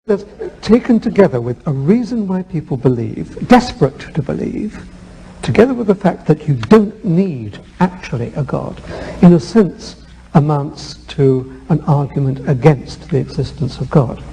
That taken together with a reason why people believe, desperate to believe, together with the fact that you don't need actually a God, in a sense amounts to an argument against the existence of God.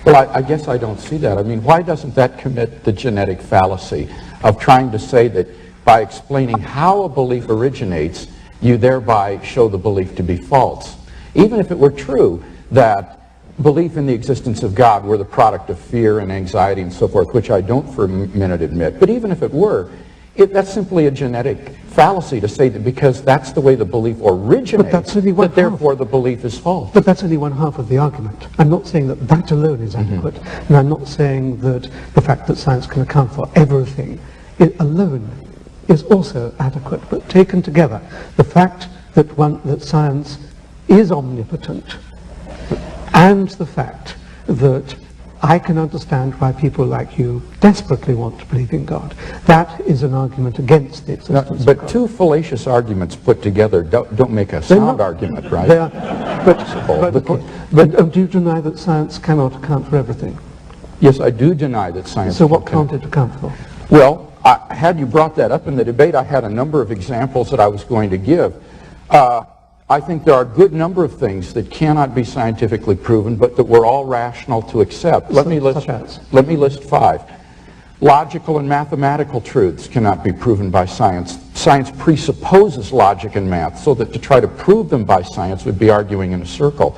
Well, I guess I don't see that. I mean, why doesn't that commit the genetic fallacy of trying to say that by explaining how a belief originates, you thereby show the belief to be false? Even if it were true that belief in the existence of God were the product of fear and anxiety and so forth, which I don't for a minute admit, but even if it were, that's simply a genetic fallacy to say that because that's the way the belief originates, that therefore the belief is false. But that's only one half of the argument. I'm not saying that that alone is adequate, and I'm not saying that the fact that science can account for everything it alone is also adequate. But taken together, the fact that that science is omnipotent, and the fact that I can understand why people like you desperately want to believe in God, that is an argument against the existence of God. But two fallacious arguments put together don't make a sound argument, right? They are, but do you deny that science cannot account for everything? Yes, I do deny that science So what can't it account for? Well, had you brought that up in the debate, I had a number of examples that I was going to give. I think there are a good number of things that cannot be scientifically proven, but that we're all rational to accept. Let me list 5. Logical and mathematical truths cannot be proven by science. Science presupposes logic and math, so that to try to prove them by science would be arguing in a circle.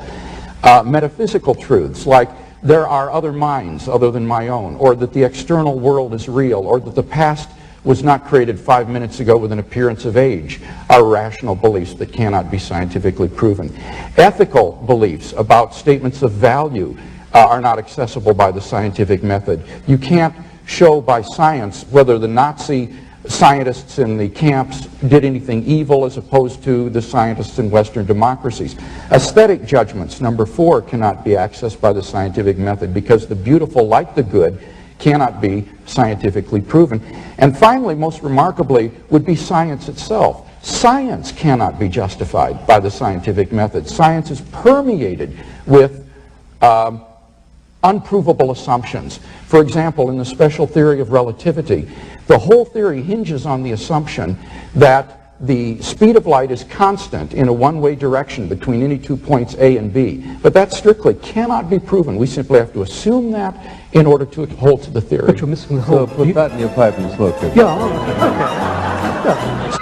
Metaphysical truths, like there are other minds other than my own, or that the external world is real, or that the past was not created 5 minutes ago with an appearance of age, are rational beliefs that cannot be scientifically proven. Ethical beliefs about statements of value are not accessible by the scientific method. You can't show by science whether the Nazi scientists in the camps did anything evil as opposed to the scientists in Western democracies. Aesthetic judgments, number 4, cannot be accessed by the scientific method because the beautiful, like the good, cannot be scientifically proven. And finally, most remarkably, would be science itself. Science cannot be justified by the scientific method. Science is permeated with unprovable assumptions. For example, in the special theory of relativity, the whole theory hinges on the assumption that the speed of light is constant in a one-way direction between any 2 points A and B. But that strictly cannot be proven. We simply have to assume that in order to hold to the theory. But you're missing the whole... So put that in your pipe and smoke it. Yeah, okay. Yeah.